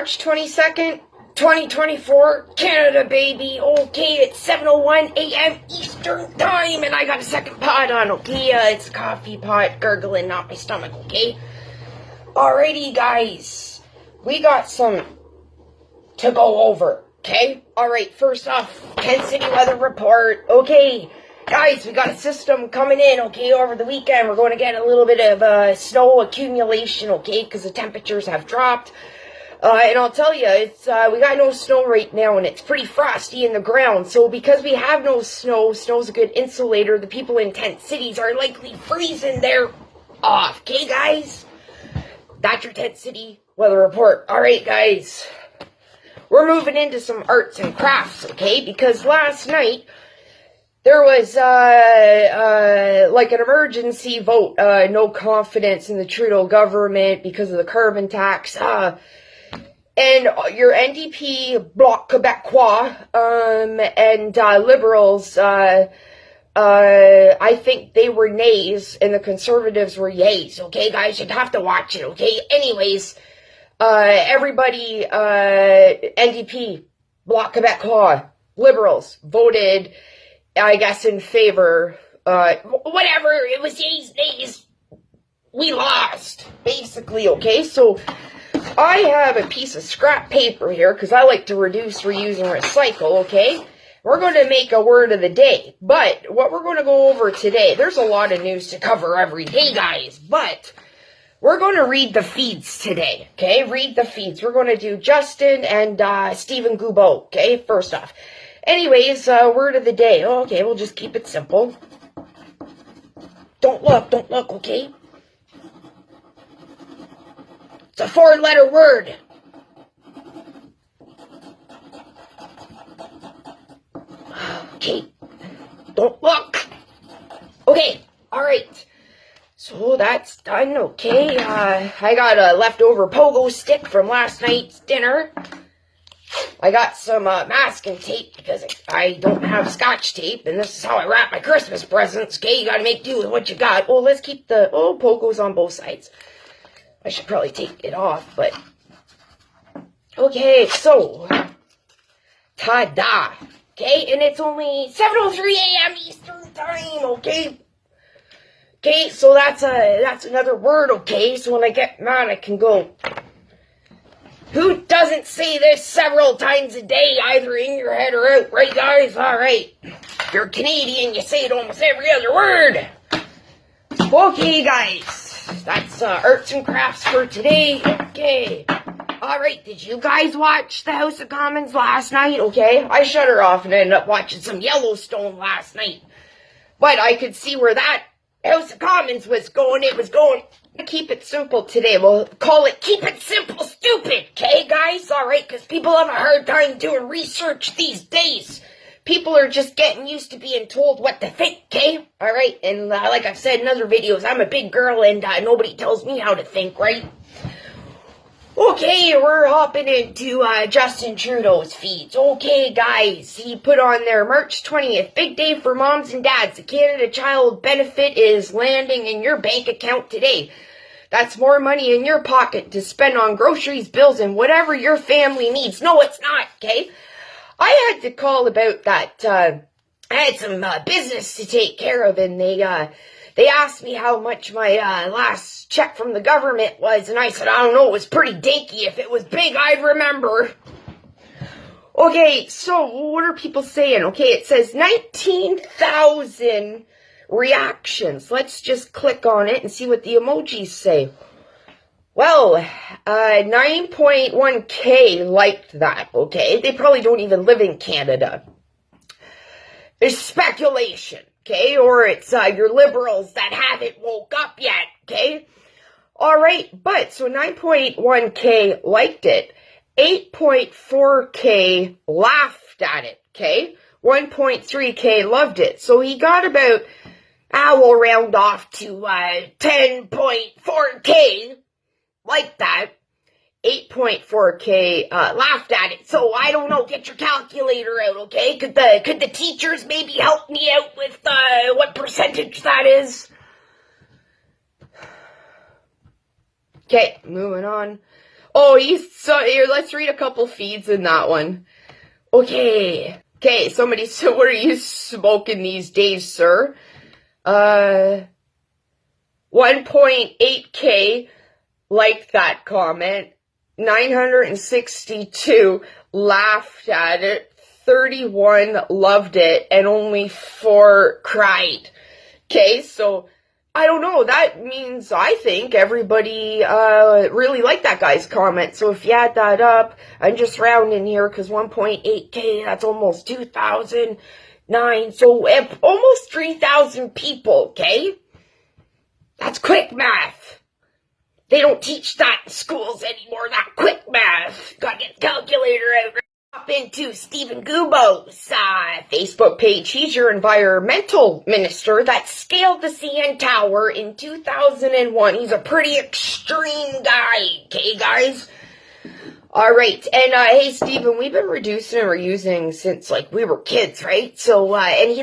March 22nd, 2024, Canada, baby. Okay, it's 7:01 a.m. Eastern Time, and I got a second pot on, okay? It's a coffee pot gurgling, not my stomach, okay? Alrighty, guys. We got some to go over, okay? Alright, first off, Kansas City weather report. Okay, guys, we got a system coming in, okay, over the weekend. We're going to get a little bit of snow accumulation, okay, because the temperatures have dropped. And I'll tell you, it's we got no snow right now, and it's pretty frosty in the ground. So because we have no snow, snow's a good insulator. The people in tent cities are likely freezing their off. Okay, guys? That's your tent city weather report. All right, guys. We're moving into some arts and crafts, okay? Because last night, there was, like an emergency vote, no confidence in the Trudeau government because of the carbon tax, and your NDP BLOC QUEBECOIS, and, Liberals, I think they were nays, and the Conservatives were yays, okay, guys? You'd have to watch it, okay? Anyways, everybody, NDP, BLOC QUEBECOIS, Liberals, voted, I guess, in favor, whatever, it was yays, nays, we lost, basically, okay? So, I have a piece of scrap paper here, because I like to reduce, reuse, and recycle, okay? We're going to make a word of the day, but what we're going to go over today, there's a lot of news to cover every day, guys, but we're going to read the feeds today, okay? Read the feeds. We're going to do Justin and Stephen Gubeau, okay? First off. Anyways, word of the day. Okay, we'll just keep it simple. Don't look, okay? It's a 4-letter word. Okay. Don't look. Okay. Alright. So that's done. Okay. I got a leftover pogo stick from last night's dinner. I got some masking tape because I don't have scotch tape, and this is how I wrap my Christmas presents. Okay, you gotta make do with what you got. Oh, let's keep the pogos on both sides. I should probably take it off, but... Okay, so... Ta-da! Okay, and it's only 7:03 a.m. Eastern Time, okay? Okay, so that's another word, okay? So when I get mad, I can go... Who doesn't say this several times a day, either in your head or out, right, guys? Alright. If you're Canadian, you say it almost every other word. Okay, guys. That's arts and crafts for today. Okay. Alright, did you guys watch the House of Commons last night? Okay, I shut her off and ended up watching some Yellowstone last night. But I could see where that House of Commons was going. It was going... Keep it simple today. We'll call it Keep It Simple Stupid. Okay, guys? Alright, because people have a hard time doing research these days. People are just getting used to being told what to think, okay? Alright, and like I've said in other videos, I'm a big girl and nobody tells me how to think, right? Okay, we're hopping into Justin Trudeau's feeds. Okay, guys, he put on there March 20th, big day for moms and dads. The Canada Child Benefit is landing in your bank account today. That's more money in your pocket to spend on groceries, bills, and whatever your family needs. No, it's not, okay? I had to call about that. I had some business to take care of, and they asked me how much my last check from the government was, and I said, I don't know, it was pretty dinky. If it was big, I'd remember. Okay, so what are people saying? Okay, it says 19,000 reactions. Let's just click on it and see what the emojis say. Well, 9.1K liked that, okay? They probably don't even live in Canada. There's speculation. Okay, or it's your liberals that haven't woke up yet, okay? Alright, but, so 9.1K liked it, 8.4K laughed at it, okay? 1.3K loved it, so he got about, we'll round off to 10.4K like that. 8.4K laughed at it. So I don't know, get your calculator out, okay? Could the teachers maybe help me out with what percentage that is? Okay, moving on. Oh, so here, let's read a couple feeds in that one. Okay, somebody said, what are you smoking these days, sir? 1.8K liked that comment, 962 laughed at it, 31 loved it, and only 4 cried. Okay, so I don't know. That means I think everybody really liked that guy's comment. So if you add that up, I'm just rounding here because 1.8K, that's almost 2,009. So almost 3,000 people, okay? That's quick math. They don't teach that in schools anymore, that quick math. Gotta get the calculator out. Hop into Stephen Gubo's Facebook page. He's your environmental minister that scaled the CN Tower in 2001. He's a pretty extreme guy, okay, guys? All right, and hey, Stephen, we've been reducing and reusing since, like, we were kids, right? So,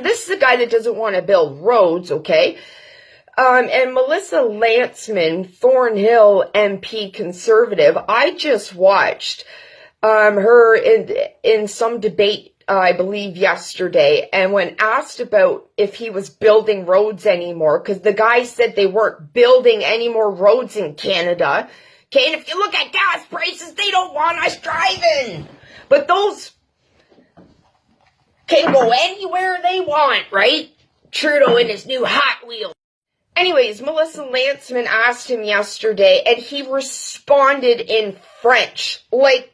this is a guy that doesn't want to build roads, okay? And Melissa Lantsman, Thornhill MP conservative, I just watched her in some debate, I believe yesterday, and when asked about if he was building roads anymore, because the guy said they weren't building any more roads in Canada, okay, and if you look at gas prices, they don't want us driving, but those can go anywhere they want, right? Trudeau in his new Hot Wheels. Anyways, Melissa Lantsman asked him yesterday, and he responded in French, like,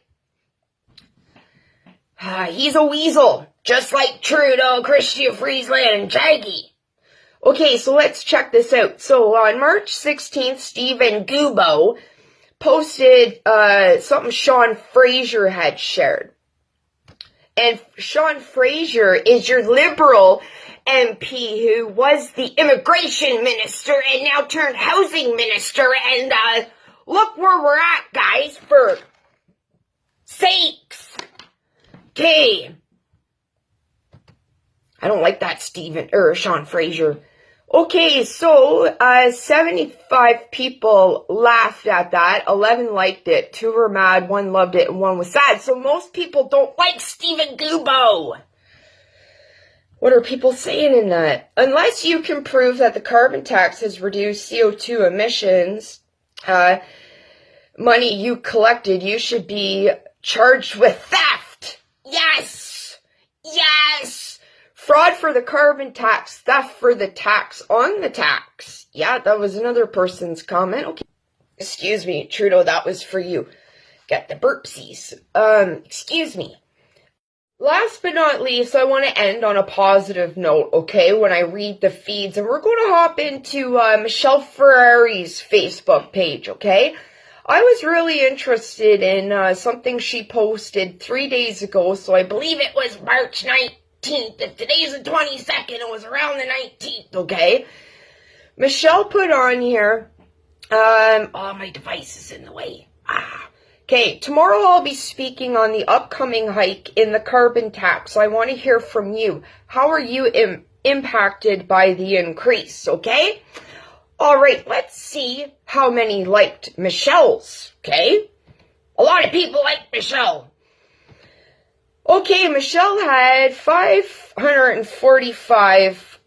he's a weasel, just like Trudeau, Chrystia Freeland, and Jaggy. Okay, so let's check this out. So on March 16th, Stephen Gubo posted something Sean Fraser had shared. And Sean Fraser is your Liberal MP who was the immigration minister and now turned housing minister. And look where we're at, guys, for sakes. Okay. I don't like that Sean Fraser. Okay, so 75 people laughed at that, 11 liked it, 2 were mad, 1 loved it, and 1 was sad. So most people don't like Stephen Gubo. What are people saying in that? Unless you can prove that the carbon tax has reduced CO2 emissions, money you collected, you should be charged with theft. Yes! Yes! Fraud for the carbon tax, theft for the tax on the tax. Yeah, that was another person's comment. Okay. Excuse me, Trudeau, that was for you. Got the burpsies. Excuse me. Last but not least, I want to end on a positive note, okay, when I read the feeds. And we're going to hop into Michelle Ferrari's Facebook page, okay? I was really interested in something she posted 3 days ago, so I believe it was March 9th. If today's the 22nd, it was around the 19th, okay? Michelle put on here, oh, my device is in the way. Okay, tomorrow I'll be speaking on the upcoming hike in the carbon tax. I want to hear from you. How are you impacted by the increase, okay? All right, let's see how many liked Michelle's, okay? A lot of people like Michelle. Okay, Michelle had 545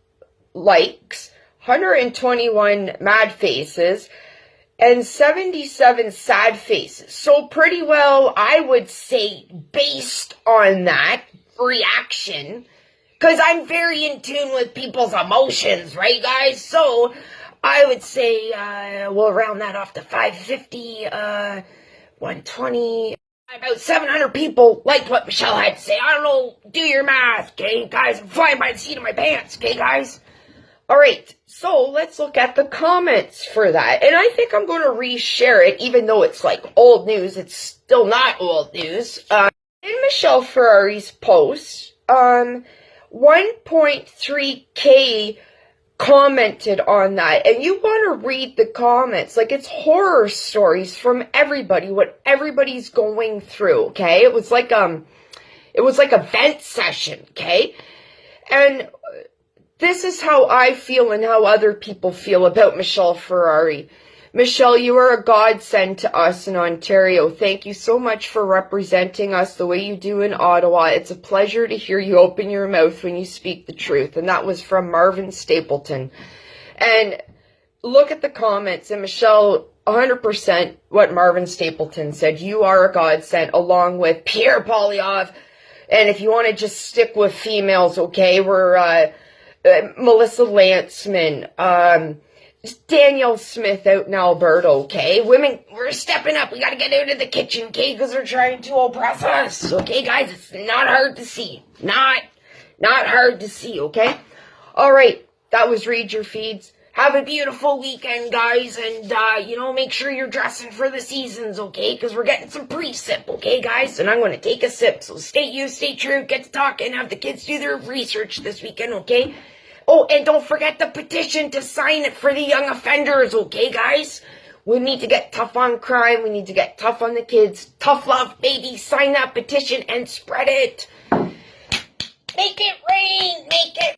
likes, 121 mad faces, and 77 sad faces. So pretty well, I would say, based on that reaction, because I'm very in tune with people's emotions, right, guys? So I would say, we'll round that off to 550, 120... About 700 people liked what Michelle had to say. I don't know, do your math, okay, guys? I'm flying by the seat of my pants, okay, guys? All right, so let's look at the comments for that. And I think I'm going to reshare it, even though it's like old news. It's still not old news. In Michelle Ferrari's post, 1.3K commented on that, and you want to read the comments. Like, it's horror stories from everybody, what everybody's going through, okay? It was like a vent session, okay? And this is how I feel and how other people feel about Michelle Ferrari. Michelle, you are a godsend to us in Ontario. Thank you so much for representing us the way you do in Ottawa. It's a pleasure to hear you open your mouth when you speak the truth. And that was from Marvin Stapleton. And look at the comments. And Michelle, 100% what Marvin Stapleton said. You are a godsend, along with Pierre Poilievre. And if you want to just stick with females, okay, we're Melissa Lanceman, Danielle Smith out in Alberta, okay? Women, we're stepping up. We got to get out of the kitchen, okay? Because they're trying to oppress us, okay, guys? It's not hard to see. Not hard to see, okay? All right, that was Read Your Feeds. Have a beautiful weekend, guys, and, make sure you're dressing for the seasons, okay? Because we're getting some pre-sip, okay, guys? And I'm going to take a sip, so stay true, get to talking, have the kids do their research this weekend, okay? Oh, and don't forget the petition to sign it for the young offenders, okay, guys? We need to get tough on crime. We need to get tough on the kids. Tough love, baby. Sign that petition and spread it.